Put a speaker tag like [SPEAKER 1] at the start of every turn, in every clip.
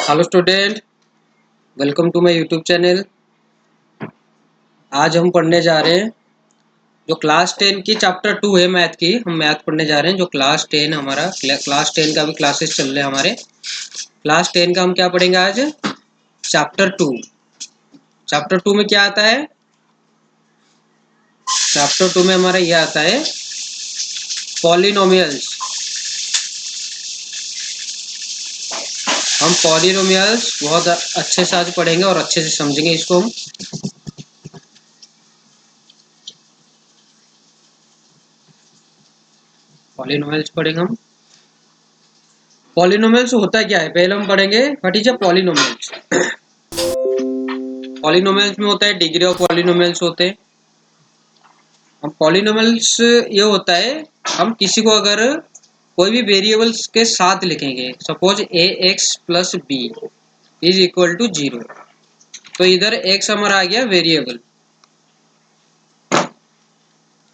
[SPEAKER 1] Hello student, welcome to my YouTube channel. आज हम पढ़ने जा रहे हैं जो क्लास 10 की चैप्टर 2 है मैथ की। हम मैथ पढ़ने जा रहे हैं जो क्लास 10 हमारा क्लास 10 का भी क्लासेस चल रहे हैं हमारे। क्लास 10 का हम क्या पढ़ेंगे आज? चैप्टर 2। चैप्टर 2 में क्या आता है? चैप्टर 2 में हमारा यह आता है पॉलिनोमियल्स। हम पॉलिनोमियल्स बहुत अच्छे से आज पढ़ेंगे और अच्छे से समझेंगे इसको हम। पॉलिनोमियल्स पढ़ेंगे हम। पॉलिनोमियल्स होता क्या है पहले हम पढ़ेंगे। What is a polynomials? Polynomials में होता है डिग्री ऑफ पॉलिनोमियल्स होते हैं। हम पॉलिनोमियल्स ये होता है, हम किसी को अगर कोई भी वेरिएबल्स के साथ लिखेंगे, suppose a x plus b is equal to 0, तो इधर एक्स हमारा आ गया वेरिएबल।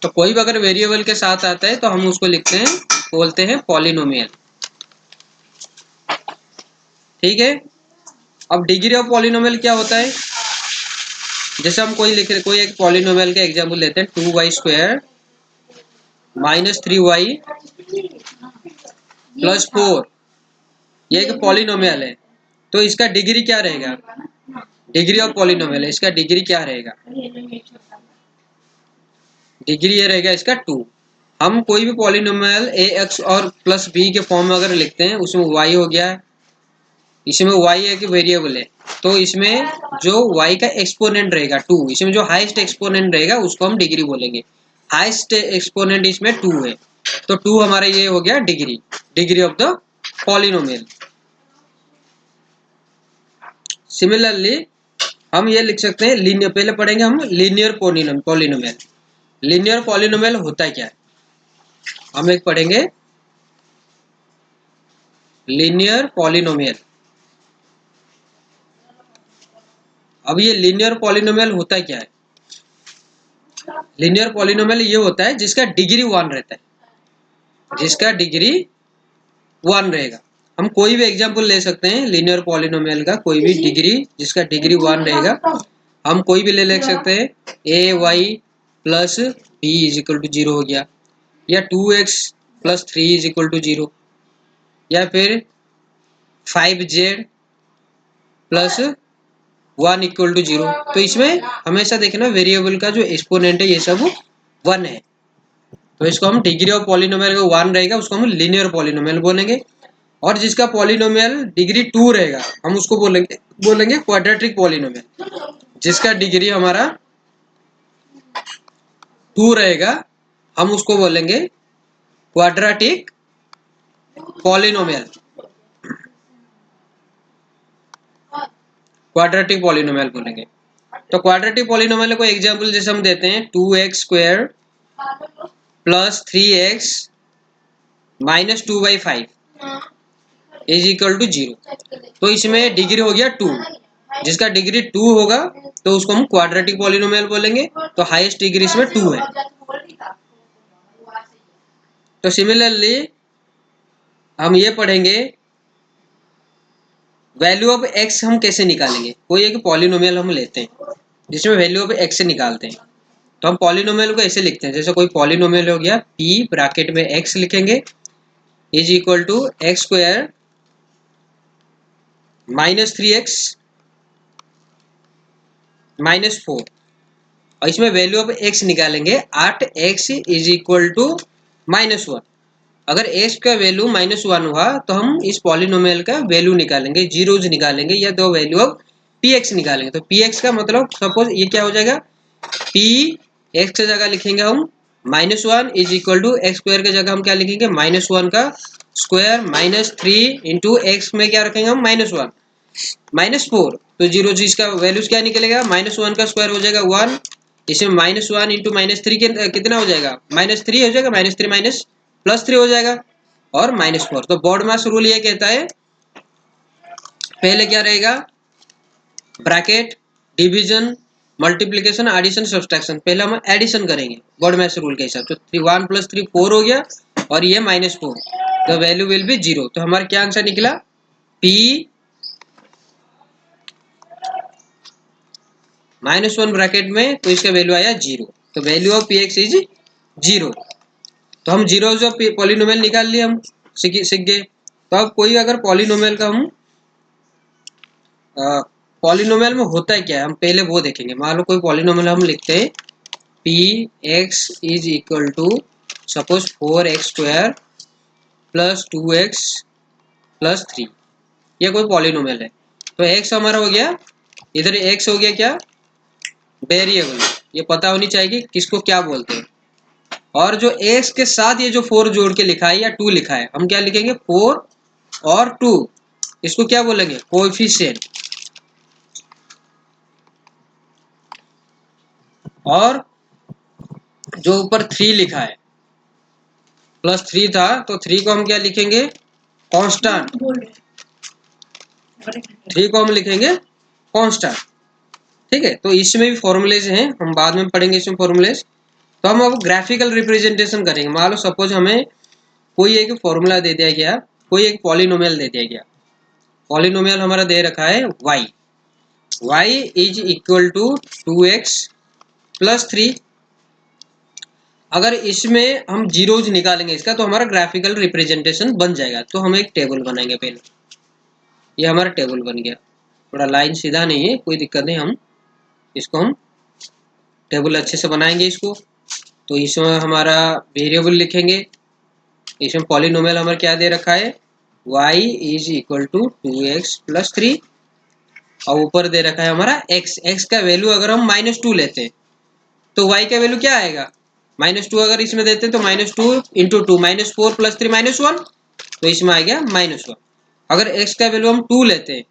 [SPEAKER 1] तो कोई भी अगर वेरिएबल के साथ आता है तो हम उसको लिखते हैं, बोलते हैं पॉलिनोमियल। ठीक है। अब डिग्री ऑफ पॉलिनोमियल क्या होता है? जैसे हम कोई एक पॉलिनोमियल का एग्जांपल लेते हैं, 2y² माइनस 3y प्लस 4। ये एक पॉलिनोमियल है, तो इसका डिग्री क्या रहेगा? डिग्री ऑफ पॉलिनोमियल है, इसका डिग्री क्या रहेगा? डिग्री ये रहेगा इसका 2। हम कोई भी पॉलिनोमियल ए एक्स और प्लस बी के फॉर्म में अगर लिखते हैं, उसमें y हो गया, इसमें y एक वेरिएबल है, तो इसमें जो y का एक्सपोनेंट रहेगा 2, इसमें जो हाईएस्ट एक्सपोनेंट रहेगा उसको हम डिग्री बोलेंगे। हाईएस्ट एक्सपोनेंट इसमें 2 है, तो 2 हमारा ये हो गया degree, degree of the polynomial. Similarly हम ये लिख सकते हैं लीनियर, पहले पढ़ेंगे हम लीनियर पॉलिनोमियल। लीनियर पॉलिनोमियल होता है क्या है? हम एक पढ़ेंगे लीनियर पॉलिनोमियल। अब ये लीनियर पॉलिनोमियल होता है क्या है? लीनियर पॉलिनोमियल ये होता है जिसका डिग्री 1 रहता है, जिसका डिग्री 1 रहेगा। हम कोई भी एग्जांपल ले सकते हैं लीनियर पॉलिनोमियल का, कोई भी डिग्री जिसका डिग्री 1 रहेगा। हम कोई भी ले सकते हैं, a y plus b is equal to 0 हो गया, या 2x plus 3 is equal to 0, या फिर 5z प्लस 1 इक्वल टू 0। तो इसमें हमेशा देखना वेरिएबल का जो एक्सपोनेंट है ये सब 1 है, तो इसको हम डिग्री ऑफ पॉलिनोमियल का 1 रहेगा उसको हम लीनियर पॉलिनोमियल बोलेंगे। और जिसका पॉलिनोमियल डिग्री 2 रहेगा हम उसको बोलेंगे क्वाड्रेटिक पॉलिनोमियल। जिसका डिग्री हमारा 2 रहेगा हम उसको बोलेंगे क्वाड्रेटिक पॉलिनोमियल। क्वाड्रेटिक पॉलिनोमियल बोलेंगे। तो क्वाड्रेटिक पॉलिनोमियल को एग्जांपल जैसे हम देते हैं, 2x² plus 3x minus 2/5 is equal to 0। तो इसमें डिग्री हो गया 2, जिसका डिग्री 2 होगा तो उसको हम क्वाड्रेटिक पॉलिनोमियल बोलेंगे। तो हाईएस्ट डिग्री इसमें 2 है। तो सिमिलरली हम ये पढ़ेंगे वैल्यू ऑफ एक्स हम कैसे निकालेंगे। कोई एक पॉलिनोमियल हम लेते हैं जिसमें वैल्यू ऑफ एक्स से निकालते हैं, तो हम पॉलिनोमियल को ऐसे लिखते हैं, जैसे कोई पॉलिनोमियल हो गया, p ब्रैकेट में x लिखेंगे is equal to x² minus 3x minus 4, और इसमें वैल्यू ऑफ x निकालेंगे 8x इज इक्वल टू -1। अगर x का वैल्यू -1 हुआ तो हम इस पॉलिनोमियल का वैल्यू निकालेंगे, जीरोज निकालेंगे, या दो वैल्यू ऑफ px निकालेंगे। तो px का मतलब सपोज ये क्या हो जाएगा, p x की जगह लिखेंगे हम -1 इज इक्वल टू x² की जगह हम क्या लिखेंगे, -1 का स्क्वायर माइनस 3 इंटू एक्स में क्या रखेंगे हम -1 -4। तो जीरो जी इसका वैल्यूज क्या निकलेगा, -1 का स्क्वायर हो जाएगा 1, इसमें -1 इंटू -3 कितना हो जाएगा, -3 हो जाएगा, -3 माइनस +3 हो जाएगा, और -4। तो बॉड मास रूल ये कहता है पहले क्या रहेगा, bracket, division, multiplication, addition, subtraction. पहले हम एडिशन करेंगे बॉड मास रूल के हिसाब से। 1 + 3 4 हो गया, और ये -4, द वैल्यू विल बी 0। तो हमारा क्या आंसर निकला, p -1 ब्रैकेट में, तो इसका वैल्यू आया 0। तो वैल्यू ऑफ px इज 0। तो हम जीरो जो पॉलिनोमियल निकाल लिए, हम सीख गए। तो अब कोई अगर पॉलिनोमियल का हम पॉलिनोमियल में होता है क्या है, हम पहले वो देखेंगे। मान लो कोई पॉलिनोमियल हम लिखते हैं p x is equal to suppose 4x² plus 2x plus 3, ये कोई पॉलिनोमियल है। तो x हमारा हो गया, इधर x हो गया क्या, वेरिएबल। ये पता होनी चाहिए कि किसको क्या बोलते हैं। और जो x के साथ ये जो 4 जोड़ के लिखा है या 2 लिखा है, हम क्या लिखेंगे 4 और 2, इसको क्या बोलेंगे, कोएफिशिएंट। और जो ऊपर 3 लिखा है, प्लस 3 था, तो 3 को हम क्या लिखेंगे, कांस्टेंट। 3 को हम लिखेंगे कांस्टेंट। ठीक है। तो इसमें भी फॉर्मूलेज हैं, हम बाद में पढ़ेंगे इसमें फॉर्मूलेज। तो हम अब ग्राफिकल रिप्रेजेंटेशन करेंगे। मान लो सपोज हमें कोई एक फॉर्मूला दे दिया गया, कोई एक पॉलिनोमियल दे दिया गया। पॉलिनोमियल हमारा दे रखा है y is equal to 2x plus 3। अगर इसमें हम जीरोज निकालेंगे इसका, तो हमारा ग्राफिकल रिप्रेजेंटेशन बन जाएगा। तो हम एक टेबल बनाएंगे पहले। ये हमारा टेबल बन गया। थोड़ा लाइन सीधा नहीं है, कोई दिक्कत नहीं, हम इसको हम टेबल अच्छे से बनाएंगे इसको। तो इसमें हमारा वेरिएबल लिखेंगे। इसमें पॉलिनोमियल हमारा क्या दे रखा है, y is equal to 2x plus 3, और ऊपर दे रखा है हमारा x। x का वैल्यू अगर हम -2 लेते हैं, तो y का वैल्यू क्या आएगा, -2 अगर इसमें देते हैं तो -2 इंटू 2, -4 प्लस 3 -1, तो इसमें आ गया -1। अगर x का वैल्यू हम 2 लेते हैं,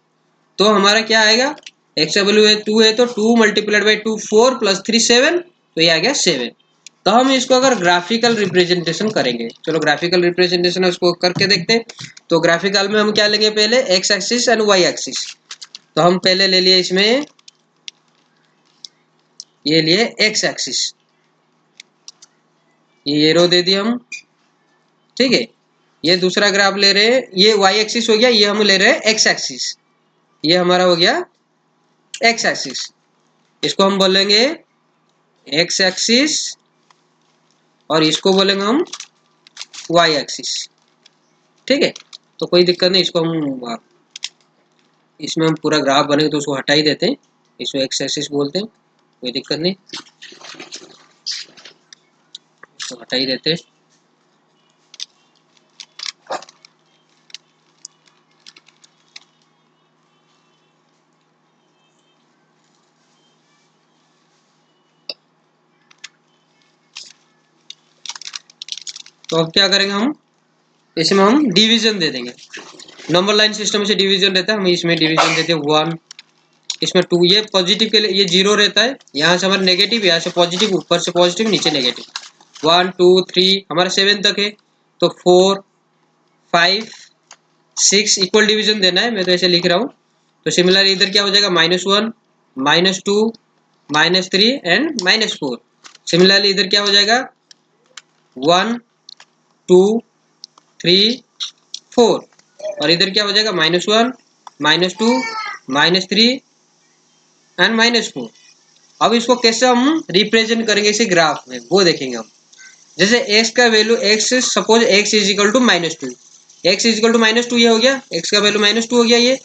[SPEAKER 1] तो हमारा क्या आएगा, x का वैल्यू 2 है, तो 2 मल्टीप्लाइड बाई 2 4 प्लस 3 7, तो ये आ गया 7। तो हम इसको अगर ग्राफिकल रिप्रेजेंटेशन करेंगे, चलो ग्राफिकल रिप्रेजेंटेशन उसको करके देखते हैं। तो ग्राफिकल में हम क्या लेंगे, पहले x axis and y axis. तो हम पहले ले लिए इसमें, ये लिए x एक्सिस, ये एरो दे दिए हम। ठीक है। ये दूसरा ग्राफ ले रहे हैं, ये y एक्सिस हो गया, ये हम ले रहे हैं x एक्सिस, ये हमारा हो गया x एक्सिस। इसको हम बोलेंगे x एक्सिस, और इसको बोलेंगे हम y एक्सिस। ठीक है। तो कोई दिक्कत नहीं, इसको हम इसमें हम पूरा ग्राफ बनेगा तो उसको हटा ही देते हैं, इसको x एक्सिस बोलते हैं, कोई दिक्कत नहीं, इसको हटा ही देते हैं। तो अब क्या करेंगे, हम इसमें हम डिवीजन दे देंगे। नंबर लाइन सिस्टम से डिवीजन रहता है, हम इसमें डिवीजन देते हैं 1, इसमें 2। ये पॉजिटिव के लिए ये 0 रहता है, यहाँ से हमारा नेगेटिव, यहाँ से पॉजिटिव, ऊपर से पॉजिटिव, नीचे नेगेटिव। 1 2 3 हमारा 7 तक है, तो 4 5 6 इक्वल डिवीजन देना है, मैं तो ऐसे लिख रहा हूँ। तो सिमिलर इधर क्या हो जाएगा, -1 -2 -3 एंड -4। सिमिलरली इधर क्या हो जाएगा, 1 2 3 4, और इधर क्या हो जाएगा, -1 -2 -3 एंड -4। अब इसको कैसे हम रिप्रेजेंट करेंगे इसी ग्राफ में, वो देखेंगे हम। जैसे x का value, x suppose x is equal to -2, x is equal to -2, ये हो गया, x का वैल्यू -2 हो गया ये।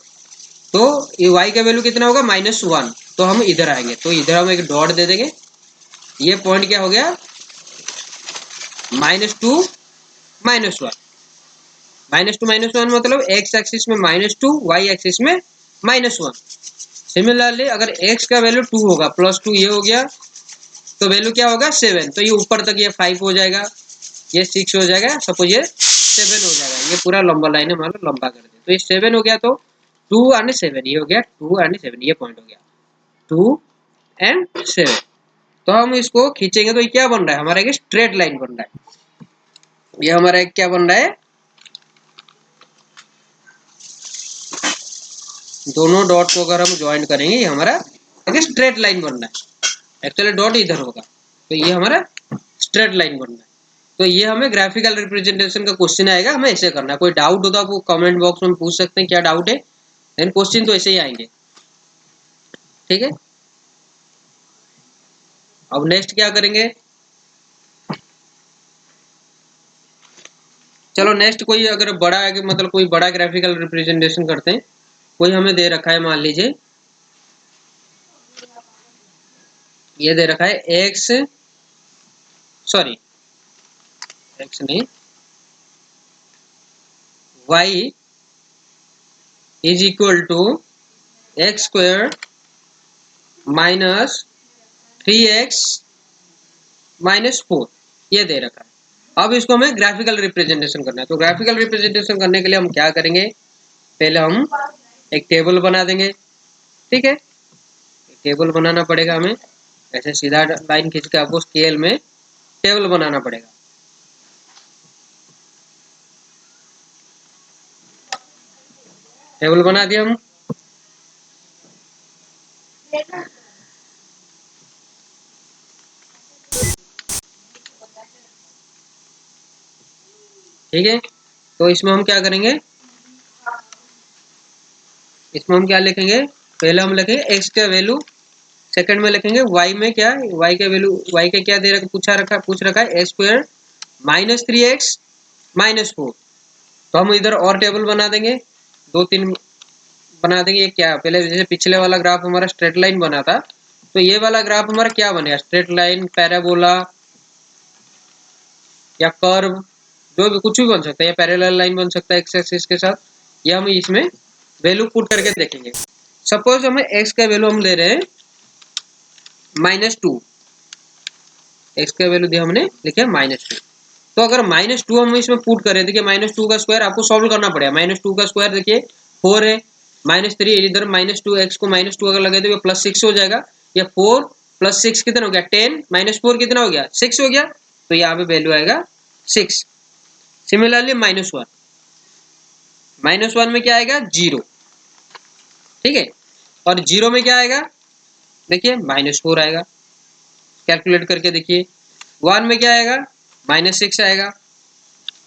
[SPEAKER 1] तो ये y का वैल्यू कितना होगा, -1। तो हम इधर आएंगे, तो इधर हम एक डॉट दे देंगे। ये पॉइंट क्या हो गया, -2 -1, -2 -1 मतलब x एक्सिस में -2, y एक्सिस में -1। सिमिलरली अगर x का वैल्यू 2 होगा, +2 ये हो गया, तो वैल्यू क्या होगा 7, तो ये ऊपर तक ये 5 हो जाएगा, ये 6 हो जाएगा, सपोज ये 7 हो जाएगा। ये पूरा लंबा लाइन है, मान लो लंबा कर दे, तो ये 7 हो गया, तो 2 एंड 7 ये हो गया, 2 एंड 7 ये पॉइंट हो गया, 2 एंड 7। तो हम इसको खींचेंगे तो ये क्या बन रहा है, हमारा एक स्ट्रेट लाइन बन रहा है। ये हमारा एक क्या बन रहा है, दोनों डॉट को अगर हम ज्वाइन करेंगे, ये हमारा एक स्ट्रेट लाइन बन रहा है। एक्चुअली डॉट इधर होगा, तो ये हमारा स्ट्रेट लाइन बन रहा है। तो ये हमें ग्राफिकल रिप्रेजेंटेशन का क्वेश्चन आएगा, हमें ऐसे करना है। कोई डाउट हो तो आप कमेंट बॉक्स में पूछ सकते हैं क्या डाउट है, लेकिन क्वेश्चन तो ऐसे ही आएंगे। ठीक है। अब नेक्स्ट क्या करेंगे, चलो नेक्स्ट कोई अगर बड़ा है, मतलब कोई बड़ा ग्राफिकल रिप्रेजेंटेशन करते हैं। कोई हमें दे रखा है, मान लीजिए ये दे रखा है एक्स, सॉरी एक्स नहीं, y is equal to x square minus 3x minus 4, ये दे रखा है। अब इसको हमें ग्राफिकल रिप्रेजेंटेशन करना है। तो ग्राफिकल रिप्रेजेंटेशन करने के लिए हम क्या करेंगे, पहले हम एक टेबल बना देंगे। ठीक है, टेबल बनाना पड़ेगा हमें, ऐसे सीधा लाइन खींच के आपको स्केल में टेबल बनाना पड़ेगा। टेबल बना दिया हम। ठीक है, तो इसमें हम क्या करेंगे, इसमें हम क्या लिखेंगे, पहले हम लिखेंगे एक्स का वैल्यू, सेकंड में लिखेंगे वाई में क्या, वाई का वैल्यू, वाई का क्या दे रखा, पूछ रखा है x square minus 3x minus 4। तो हम इधर और टेबल बना देंगे, दो तीन बना देंगे। ये क्या, पहले जैसे पिछले वाला ग्राफ हमारा स्ट्रेट लाइन बना था, तो ये वाला ग्राफ हमारा क्या बनेगा, स्ट्रेट लाइन, पैराबोला या कर्व, जो भी कुछ भी बन सकता है, या पैरेलल लाइन बन सकता है एक्स एक्सिस के साथ। ये हम इसमें वैल्यू पुट करके देखेंगे। सपोज हमें एक्स का वैल्यू हम ले रहे हैं -2, एक्स का वैल्यू दिया हमने, लिखे -2। तो अगर -2 हम इसमें पुट करें, देखिए -2 का स्क्वायर आपको सॉल्व करना पड़ेगा। -2 का स्क्वायर देखिए 4 है, -3 इधर -2, एक्स को -2 अगर लगे तो ये +6 हो जाएगा। या 4 + 6 कितना हो गया 10, -4 कितना हो गया 6 हो गया, तो यहाँ पे वैल्यू आएगा 6। सिमिलरली -1, -1 में क्या आएगा 0। ठीक है, और 0 में क्या आएगा, देखिए -4 आएगा। कैलकुलेट करके देखिए, 1 में क्या आएगा -6 आएगा,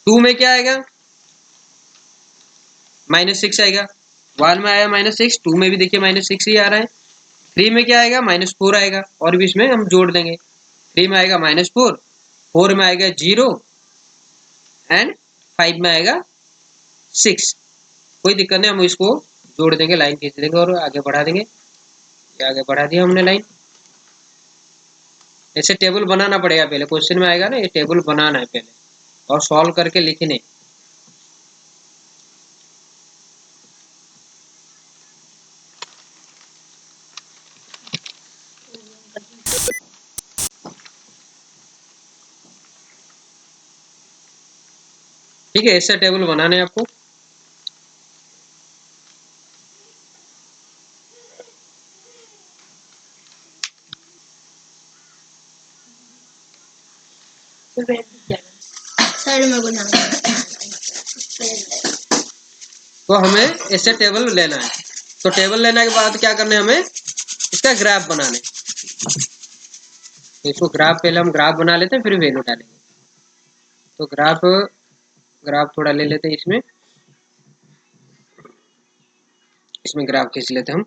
[SPEAKER 1] 2 में क्या आएगा -6 आएगा। 1 में आया -6, 2 में भी देखिए -6 ही आ रहा है। 3 में क्या आएगा -4 आएगा, और भी इसमें हम जोड़ देंगे। 3 में आएगा -4, 4 में आएगा 0 एंड 5 में आएगा 6। कोई दिक्कत नहीं, हम इसको जोड़ देंगे, लाइन खींच देंगे और आगे बढ़ा देंगे। ये आगे बढ़ा दिया हमने लाइन। ऐसे टेबल बनाना पड़ेगा, पहले क्वेश्चन में आएगा ना, ये टेबल बनाना है पहले और सॉल्व करके लिखने। ठीक है, ऐसे टेबल बनाने हैं आपको। तो हमें ऐसे टेबल लेना है। तो टेबल लेने के बाद क्या करना है, हमें इसका ग्राफ बनाना है। इसको ग्राफ, पहले हम ग्राफ बना लेते हैं फिर वैल्यू डालेंगे। तो ग्राफ, ग्राफ थोड़ा ले लेते हैं, इसमें इसमें ग्राफ खींच लेते हैं हम।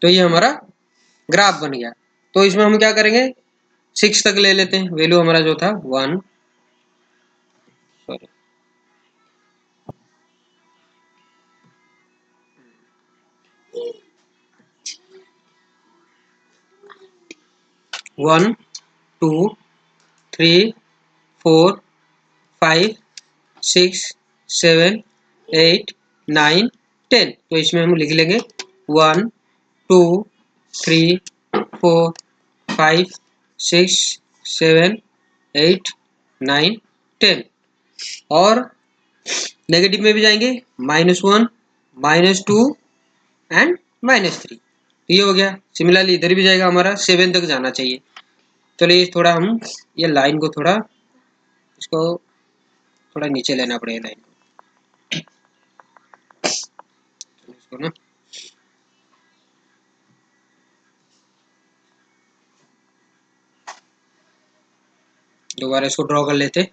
[SPEAKER 1] तो ये हमारा ग्राफ बन गया। तो इसमें हम क्या करेंगे, 6 तक ले लेते हैं, वैल्यू हमारा जो था 1, सॉरी 1 2 3 4 5 6 7 8 9 10। तो इसमें हम लिख लेंगे 1 2 3 4 5 6 7 8 9 10। और नेगेटिव में भी जाएंगे, -1 -2 एंड -3। ये हो गया। सिमिलरली इधर भी जाएगा, हमारा 7 तक जाना चाहिए। चलिए थोड़ा हम ये लाइन को थोड़ा, इसको थोड़ा नीचे लेना पड़ेगा लाइन को। इसको ना, दोबारा इसको ड्रॉ कर लेते।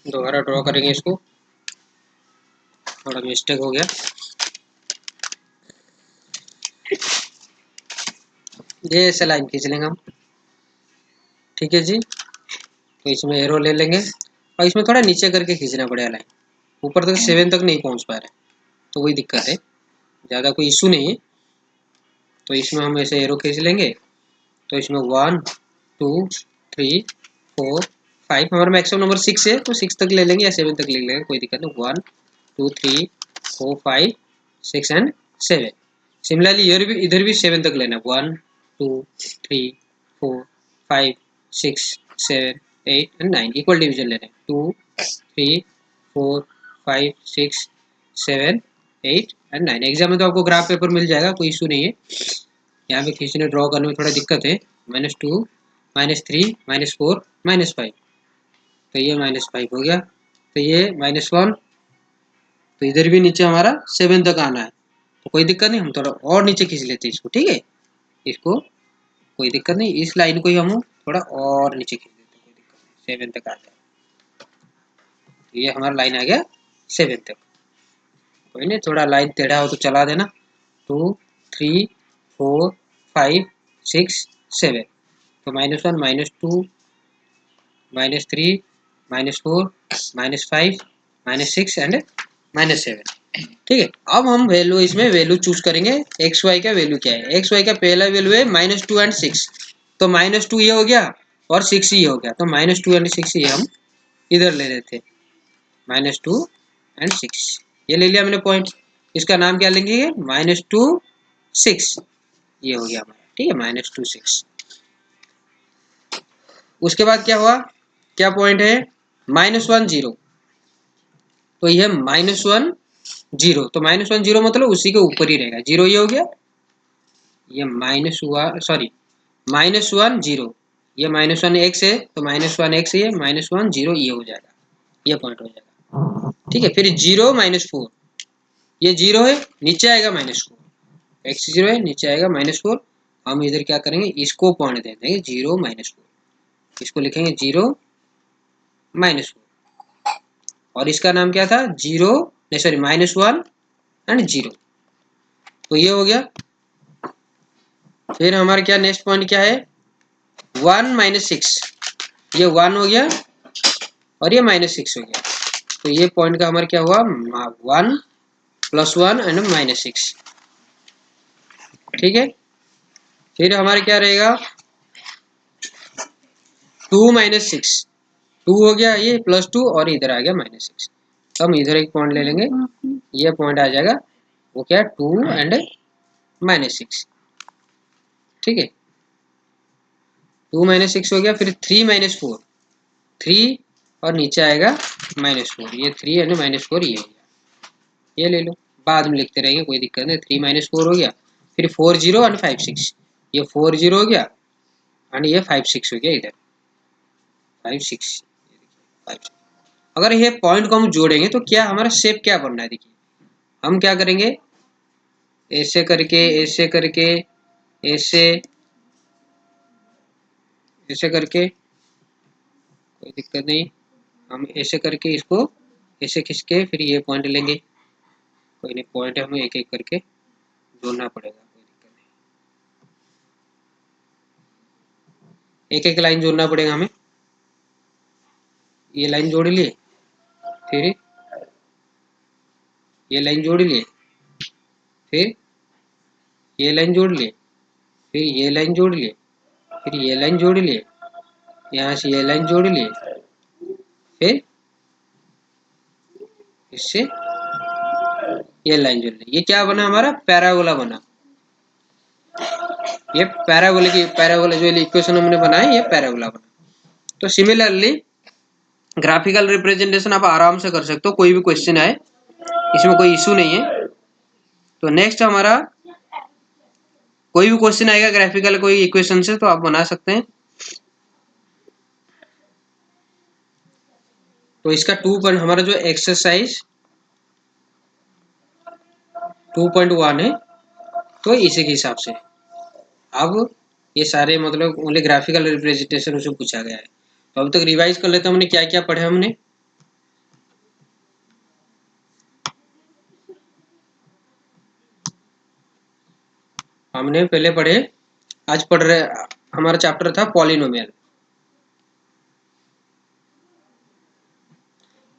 [SPEAKER 1] दोबारा ड्रॉ करेंगे इसको, थोड़ा मिस्टेक हो गया। ये ऐसे लाइन खींच लेंगे हम, ठीक है जी। तो इसमें एरो ले लेंगे और इसमें थोड़ा नीचे करके खींचना पड़ेगा लाइन, ऊपर तक 7 तक नहीं पहुंच पा रहे, तो वही दिक्कत है, ज़्यादा कोई इशू नहीं है। तो इसमें हम ऐसे एरो खींच लेंगे, तो इसमें 1 2 3 4 5, हमारा मैक्सिमम नंबर 6 है, तो 6 तक ले लेंगे या 7 तक ले लेंगे, कोई दिक्कत नहीं। 1 2 3 4 5 6 एंड 7। सिमिलरली इधर भी 7 तक लेना है, 1 2 3 4 5 6 7 8 एंड 9, इक्वल डिवीजन लेना है, 2 3 4 5 6 7 8 एंड 9। एग्जाम में तो आपको ग्राफ पेपर मिल जाएगा, कोई इशू नहीं है। यहाँ पे खींचने ड्रॉ करने में थोड़ा दिक्कत है, -2 -3 -4 -5, तो ये -5 हो गया, तो ये -1, तो इधर भी नीचे हमारा 7 तक आना है, तो कोई दिक्कत नहीं, हम थोड़ा और नीचे खींच लेते हैं इसको, ठीक है। इसको कोई दिक्कत नहीं, इस लाइन को ही हम थोड़ा और नीचे खींच देते हैं, कोई दिक्कत नहीं, 7 तक आ जाए, तो ये हमारा लाइन आ गया 7 तक। कोई नहीं, थोड़ा लाइन टेढ़ा हो तो चला देना, 2 3 4 5 6 7, तो -1 -2 -3 -4 -5 -6 एंड -7, ठीक है। अब हम वैल्यू, इसमें वैल्यू चूज करेंगे, एक्स वाई का वैल्यू क्या है। एक्स वाई का पहला वैल्यू है -2 एंड 6, तो -2 ये हो गया और 6 ये हो गया, तो -2 एंड 6 ये हम इधर ले रहे थे, -2 एंड 6 ये ले लिया हमने पॉइंट। इसका नाम क्या लेंगे, -2 6, ये हो गया हमारा, ठीक है, -2 6। उसके बाद क्या हुआ, क्या पॉइंट है, -1 0, तो यह -1 0, तो -1 0 मतलब उसी के ऊपर ही रहेगा, 0 ये हो गया, ये -1 0, ये -1 x है, तो -1 x ये -1 0 ये हो जाएगा, ये पॉइंट हो जाएगा, ठीक है। फिर 0 -4, ये 0 है, नीचे आएगा -4, x 0 है, नीचे आएगा -4, हम इधर क्या करेंगे, इसको पॉइंट दे देंगे 0 -4, इसको लिखेंगे 0 -4, और इसका नाम क्या था, 0 नहीं सॉरी -1 एंड 0, तो ये हो गया। फिर हमारा क्या नेक्स्ट पॉइंट क्या है, 1 -6, ये 1 हो गया और ये -6 हो गया, तो ये पॉइंट का हमारा क्या हुआ, 1 +1 एंड -6, ठीक है। फिर हमारा क्या रहेगा, 2 -6, 2 हो गया, ये +2 और इधर आ गया -6, तो हम इधर एक पॉइंट ले लेंगे, ये पॉइंट आ जाएगा, वो क्या, 2 एंड -6, ठीक है। 2 -6 हो गया, फिर 3 -4, 3 और नीचे आएगा -4, ये 3 एंड -4 ये हो गया, ये ले लो, बाद में लिखते रहेंगे, कोई दिक्कत नहीं। 3 -4 हो गया, फिर 4 0 एंड 5 6, ये 4 0 हो गया एंड ये 5 6 हो गया, इधर 5 6, 5। अगर ये पॉइंट को हम जोड़ेंगे तो क्या हमारा शेप क्या बनना है, देखिए हम क्या करेंगे, ऐसे करके ऐसे करके ऐसे ऐसे करके, कोई दिक्कत नहीं, हम ऐसे करके इसको ऐसे खींच के फिर ये पॉइंट लेंगे, कोई नहीं, पॉइंट हमें एक एक करके जोड़ना पड़ेगा, कोई दिक्कत नहीं, एक एक लाइन जोड़ना पड़ेगा हमें। ये लाइन जोड़ लिए, फिर ये लाइन जोड़ लिए, फिर ये लाइन जोड़ लिए, फिर ये लाइन जोड़ लिए, फिर ये लाइन जोड़ लिए, यहाँ से ये लाइन जोड़ लिए, फिर इससे ये लाइन जोड़ ली, ये क्या बना हमारा, पैराबोला बना। ये पैराबोला जो इक्वेशन हमने बनाया, ये पैराबोला बना। तो सिमिलरली ग्राफिकल रिप्रेजेंटेशन आप आराम से कर सकते हो, कोई भी क्वेश्चन आए इसमें कोई इशू नहीं है। तो नेक्स्ट हमारा कोई भी क्वेश्चन आएगा ग्राफिकल कोई इक्वेशन से तो आप बना सकते हैं। तो इसका 2 हमारा जो एक्सरसाइज 2.1 है, तो इसी के हिसाब से अब ये सारे मतलब ओनली ग्राफिकल रिप्रेजेंटेशन उसमें पूछा गया है। तो अब तक रिवाइज कर लेते हैं हमने क्या क्या पढ़े। हमने पहले पढ़े, आज पढ़ रहे हमारा चैप्टर था पॉलिनोमियल।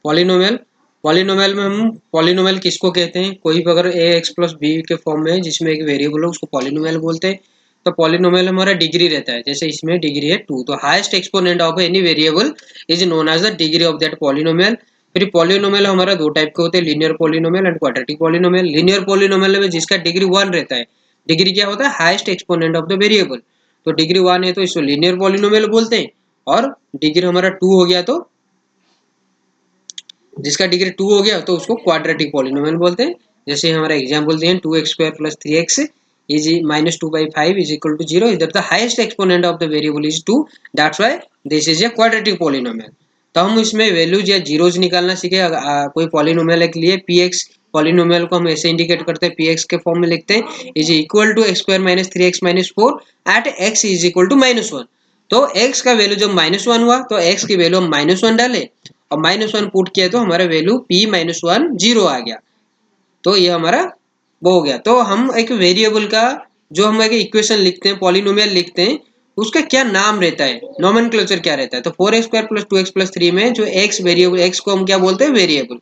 [SPEAKER 1] पॉलिनोमियल पॉलिनोमियल में हम पॉलिनोमियल किसको कहते हैं, कोई भी अगर ए एक्स प्लस बी के फॉर्म में है जिसमें एक वेरिएबल हो उसको पॉलिनोमियल बोलते हैं। तो पॉलिनोमियल हमारा डिग्री रहता है, जैसे इसमें डिग्री है 2, तो highest exponent of any variable is known as the degree of that polynomial. फिर पॉलिनोमियल हमारा दो टाइप के होते हैं, linear polynomial and quadratic polynomial. Linear polynomial में जिसका डिग्री 1 रहता है, डिग्री क्या होता है, highest exponent of the variable. तो डिग्री 1 है तो इसको लीनियर पॉलिनोमियल बोलते हैं, और डिग्री हमारा 2 हो गया तो जिसका डिग्री 2 हो गया तो उसको क्वाड्रेटिक पॉलिनोमियल बोलते हैं। जैसे हमारा एग्जांपल दिए 2x² + 3x is -2/5 is equal to 0, इधर the highest exponent of the variable is 2, that's why this is a quadratic polynomial. तो हम इसमें वैल्यूज या जीरोज निकालना सीखे। कोई पॉलिनोमियल के लिए px पॉलिनोमियल को हम ऐसे इंडिकेट करते हैं, px के फॉर्म में लिखते हैं is equal to x² - 3x - 4 at x is equal to -1। तो x का वैल्यू जब -1 हुआ तो x की वैल्यू हम -1 डाले और -1 पुट किया तो हमारा वैल्यू p - 1 0 आ गया। तो ये हमारा वो हो गया। तो हम एक वेरिएबल का जो हम एक इक्वेशन लिखते हैं, पॉलिनोमियल लिखते हैं, उसका क्या नाम रहता है, नोमेनक्लेचर क्या रहता है। तो 4x² + 2x + 3 में जो x वेरिएबल, x को हम क्या बोलते हैं, वेरिएबल।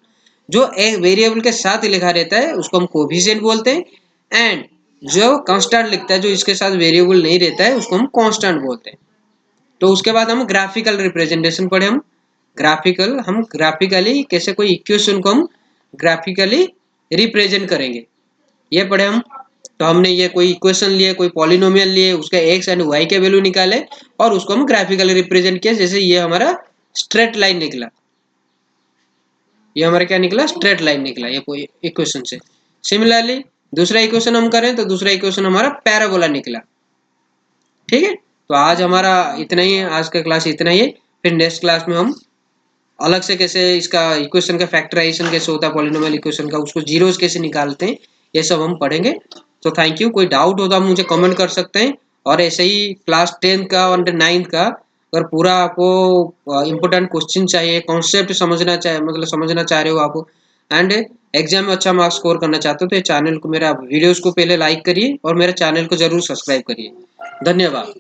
[SPEAKER 1] जो एक वेरिएबल के साथ लिखा रहता है उसको हम कोफिशिएंट बोलते हैं, एंड जो कांस्टेंट लिखता है जो इसके साथ वेरिएबल नहीं रहता है उसको हम कांस्टेंट बोलते हैं। तो उसके बाद हम ग्राफिकल रिप्रेजेंटेशन पढ़े। हम ग्राफिकली कैसे कोई इक्वेशन को हम ग्राफिकली रिप्रेजेंट करेंगे, ये पढ़े हम। तो हमने ये कोई इक्वेशन लिए, कोई पॉलिनोमियल लिए, उसका एक्स एंड वाई के वैल्यू निकाले और उसको हम ग्राफिकली रिप्रेजेंट किया। जैसे ये हमारा स्ट्रेट लाइन निकला, ये हमारा क्या निकला, स्ट्रेट लाइन निकला ये कोई इक्वेशन से। सिमिलरली दूसरा इक्वेशन हम करें तो दूसरा इक्वेशन हमारा पैराबोला निकला। ठीक है, तो आज हमारा इतना ही है, आज का क्लास इतना ही है। फिर नेक्स्ट क्लास में हम अलग से कैसे इसका इक्वेशन का फैक्टराइजेशन कैसे होता है, पॉलिनोमियल इक्वेशन का, उसको जीरोस कैसे निकालते हैं, ये सब हम पढ़ेंगे। तो थैंक यू। कोई डाउट हो तो आप मुझे कमेंट कर सकते हैं। और ऐसे ही क्लास 10 का और 9th का अगर पूरा आपको इम्पोर्टेंट क्वेश्चन चाहिए, कॉन्सेप्ट समझना चाहिए, मतलब समझना चाह रहे हो आप, एंड एग्जाम में अच्छा मार्क्स स्कोर करना चाहते हो, तो ये चैनल को, मेरा वीडियोस को पहले लाइक करिए और मेरे चैनल को जरूर सब्सक्राइब करिए। धन्यवाद।